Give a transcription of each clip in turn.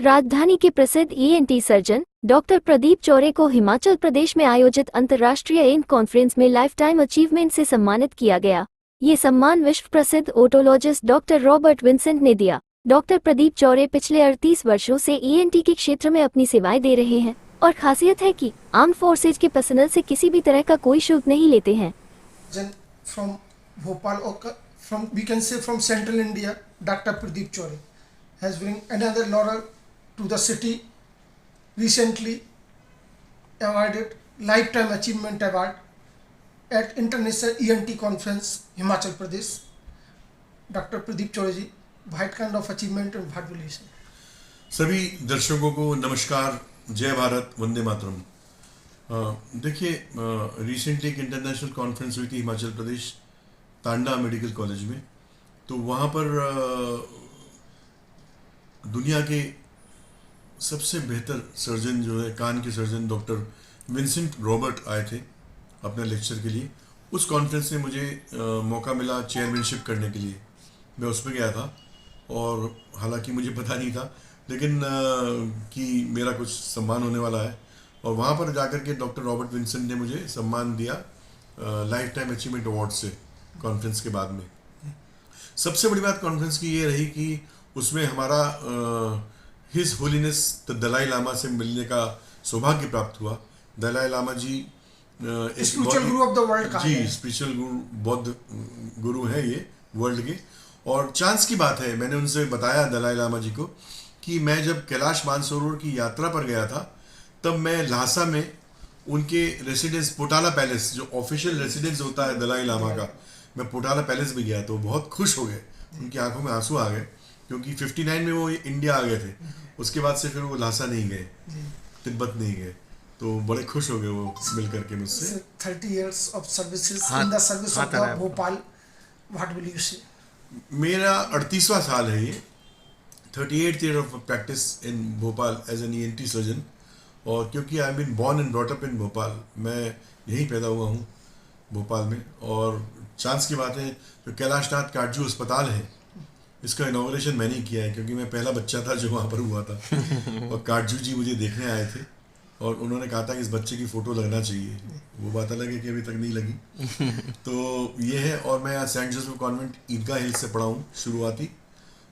राजधानी के प्रसिद्ध ENT surgeon doctor Pradeep Chaure को हिमाचल प्रदेश में आयोजित अंतर्राष्ट्रीय एन कॉन्फ्रेंस में लाइफ टाइम अचीवमेंट से सम्मानित किया गया। ये सम्मान विश्व प्रसिद्ध ओटोलॉजिस्ट डॉक्टर रॉबर्ट विंसेंट ने दिया। डॉक्टर प्रदीप चौरे पिछले 38 वर्षों से ईएनटी के क्षेत्र में अपनी सेवाएं दे रहे हैं और खासियत है कि आर्म्ड फोर्सेज के पर्सनल से किसी भी तरह का कोई शुल्क नहीं लेते हैं। From Bhopal, or from we can say from Central India, Dr. Pradeep Chaure has bring another laurel to the city. Recently awarded Lifetime Achievement Award at International ENT Conference, Himachal Pradesh. Dr. Pradeep Chaure ji, what kind of achievement and what will you say? सभी दर्शकों को नमस्कार, जय भारत, वंदे मातरम। देखिए, recently एक international conference हुई थी Himachal Pradesh Tanda medical college में। तो वहाँ पर दुनिया के सबसे बेहतर सर्जन जो है, कान के सर्जन डॉक्टर विंसेंट रॉबर्ट आए थे अपने लेक्चर के लिए। उस कॉन्फ्रेंस में मुझे मौका मिला चेयरमैनशिप करने के लिए। मैं उसमें गया था और हालांकि मुझे पता नहीं था, लेकिन कि मेरा कुछ सम्मान होने वाला है। और वहाँ पर जाकर के डॉक्टर रॉबर्ट विंसेंट ने मुझे सम्मान दिया लाइफ टाइम अचीवमेंट अवार्ड से कॉन्फ्रेंस के बाद में। सबसे बड़ी बात कॉन्फ्रेंस की ये रही कि उसमें हमारा his holiness the Dalai Lama से मिलने का सौभाग्य प्राप्त हुआ। Dalai Lama ji spiritual guru of the world ji, spiritual guru, बौद्ध गुरु हैं ये वर्ल्ड के। और चांस की बात है, मैंने उनसे बताया दलाई लामा जी को कि मैं जब कैलाश मानसरोवर की यात्रा पर गया था, तब मैं ल्हासा में उनके रेसिडेंस पोटाला पैलेस, जो ऑफिशियल रेसिडेंस होता है दलाई लामा का, मैं पोटाला पैलेस भी गया तो बहुत खुश हो गए। उनकी आंखों में आंसू आ गए क्योंकि 59 में वो इंडिया आ गए थे। उसके बाद से फिर वो ल्हासा नहीं गए, तिब्बत नहीं गए, तो बड़े खुश हो गए वो मिल करके मुझसे। 30 years of services in the service of the Bhopal, what will you say? मेरा 38वां साल है ये, 38th year of practice in Bhopal as an ENT surgeon. और क्योंकि I been born and brought up in Bhopal, मैं यहीं पैदा हुआ हूँ भोपाल में। और चांस की बात है, जो कैलाशनाथ काटजू अस्पताल है, इसका इनॉग्रेशन मैंने ही किया है क्योंकि मैं पहला बच्चा था जो वहाँ पर हुआ था। और काटजू जी मुझे देखने आए थे और उन्होंने कहा था कि इस बच्चे की फ़ोटो लगना चाहिए। वो बात अलग है कि अभी तक नहीं लगी। तो ये है। और मैं यहाँ सेंट जोसेफ कॉन्वेंट ईदगाह हिल्स से पढ़ा हूँ शुरुआती,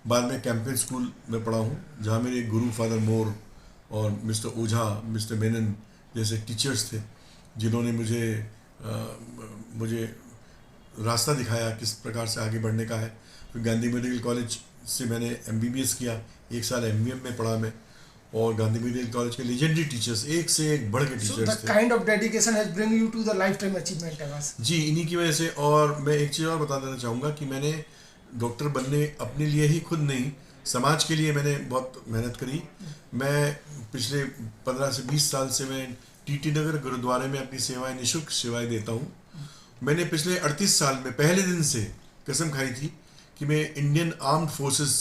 बाद में कैंपेन स्कूल में पढ़ा हूँ, जहाँ मेरे गुरु फादर मोर और मिस्टर ओझा, मिस्टर मेनन जैसे टीचर्स थे, जिन्होंने मुझे रास्ता दिखाया किस प्रकार से आगे बढ़ने का है। फिर गांधी मेडिकल कॉलेज से मैंने MBBS किया, 1 साल MVM में पढ़ा मैं। और गांधी मेडिकल कॉलेज के लेजेंडरी टीचर्स, एक से एक बढ़ के टीचर्स थे। Kind of dedication has bring you to the life time achievement award. जी, इन्हीं की वजह से। और मैं एक चीज़ और बता देना चाहूँगा कि मैंने डॉक्टर बनने अपने लिए ही खुद नहीं, समाज के लिए मैंने बहुत मेहनत करी। मैं पिछले 15 से 20 साल से मैं TT नगर गुरुद्वारे में अपनी सेवाएं, निःशुल्क सेवाएं देता हूँ। मैंने पिछले 38 साल में पहले दिन से कसम खाई थी कि मैं इंडियन आर्म्ड फोर्सेस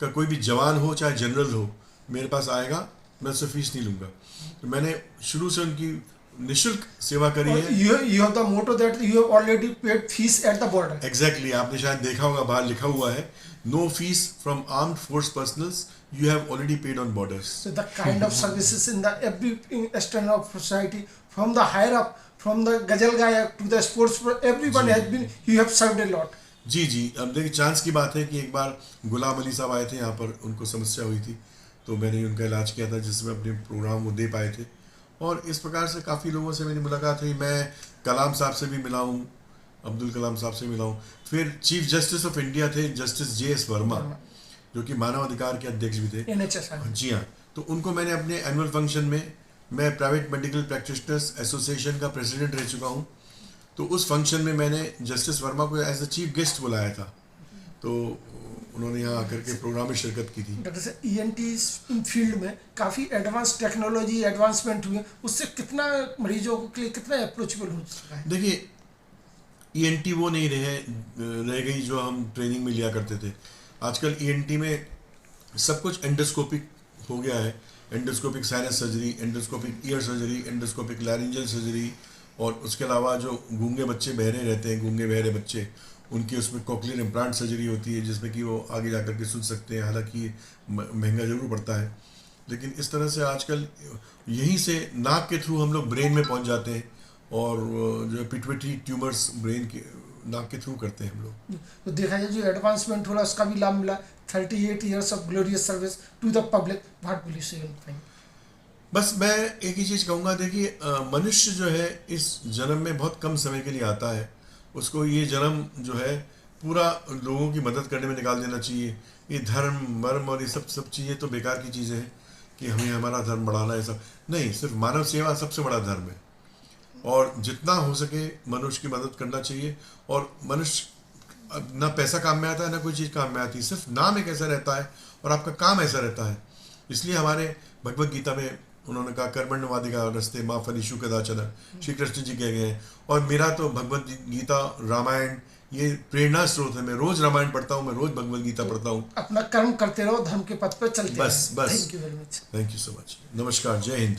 का कोई भी जवान हो चाहे जनरल हो, मेरे पास आएगा, मैं उससे फीस नहीं लूँगा। तो मैंने शुरू से उनकी निःशुल्क सेवा करी है। You have the motto that you have already paid fees at the border. Exactly, आपने शायद देखा होगा, बाहर लिखा हुआ है, no fees from armed force personals, you have already paid on borders. So the kind of services in the every extent of society, from the higher up, from the गजल गायक to the sports, everyone has been, you have served a lot. जी जी। अब देखिए, chance की बात है कि एक बार गुलाम अली साहब आए थे यहाँ पर, उनको समस्या हुई थी, तो मैंने उनका इलाज किया था, जिसमें अपने प्रोग्राम वो दे पाए थे। और इस प्रकार से काफ़ी लोगों से मेरी मुलाकात हुई। मैं कलाम साहब से भी मिला हूँ, अब्दुल कलाम साहब से मिला हूँ। फिर चीफ जस्टिस ऑफ इंडिया थे जस्टिस JS वर्मा, जो कि मानव अधिकार के अध्यक्ष भी थे। NHS। जी हाँ। तो उनको मैंने अपने एनुअल फंक्शन में, मैं प्राइवेट मेडिकल प्रैक्टिशनर्स एसोसिएशन का प्रेसिडेंट रह चुका हूँ, तो उस फंक्शन में मैंने जस्टिस वर्मा को एज द चीफ गेस्ट बुलाया था। तो उन्होंने यहाँ आकर के प्रोग्राम में शिरकत की थी। डॉक्टर साहब, ENT फील्ड में काफ़ी एडवांस टेक्नोलॉजी एडवांसमेंट हुई है, उससे कितना मरीजों के लिए कितना अप्रोचेबल हो चुका है? देखिए, ENT वो नहीं रह गई जो हम ट्रेनिंग में लिया करते थे। आजकल ENT में सब कुछ एंडोस्कोपिक हो गया है। Endoscopic sinus surgery, endoscopic year surgery, endoscopic laryngeal surgery. और उसके अलावा जो गूंगे बच्चे बहरे रहते हैं, गूंगे बहरे बच्चे, उनकी उसमें कोक्लियर इम्प्लांट सर्जरी होती है, जिसमें कि वो आगे जा कर के सुन सकते हैं। हालांकि महंगा ज़रूर पड़ता है। लेकिन इस तरह से आजकल यहीं से नाक के थ्रू हम लोग ब्रेन में पहुंच जाते हैं, और जो पिट्यूटरी ट्यूमर्स ब्रेन के नाक के थ्रू करते हैं हम लोग। तो देखा जाए जो एडवांसमेंट हो रहा है उसका भी लाभ मिला। 38 years of glorious service to the public. What will you say? बस मैं एक ही चीज़ कहूँगा, देखिए मनुष्य जो है इस जन्म में बहुत कम समय के लिए आता है। उसको ये जन्म जो है पूरा लोगों की मदद करने में निकाल देना चाहिए। ये धर्म मर्म और ये सब चीज़ें तो बेकार की चीज़ें हैं कि हमें हमारा धर्म बढ़ाना है, सब नहीं। सिर्फ मानव सेवा सबसे बड़ा धर्म है, और जितना हो सके मनुष्य की मदद करना चाहिए। और मनुष्य ना पैसा काम में आता है, ना कोई चीज़ काम में आती है, सिर्फ नाम एक ऐसा रहता है और आपका काम ऐसा रहता है। इसलिए हमारे भगवत गीता में उन्होंने कहा कर्मण्यवादिका रस्ते माँ फलीषु कदाचन, श्री कृष्ण जी कह गए हैं। और मेरा तो भगवत गीता रामायण ये प्रेरणा स्रोत है। मैं रोज रामायण पढ़ता हूँ, मैं रोज भगवत गीता पढ़ता हूँ। अपना कर्म करते रहो, धर्म के पथ पर चलते बस रहो। बस thank you very much. Thank you so much. नमस्कार, जय हिंद।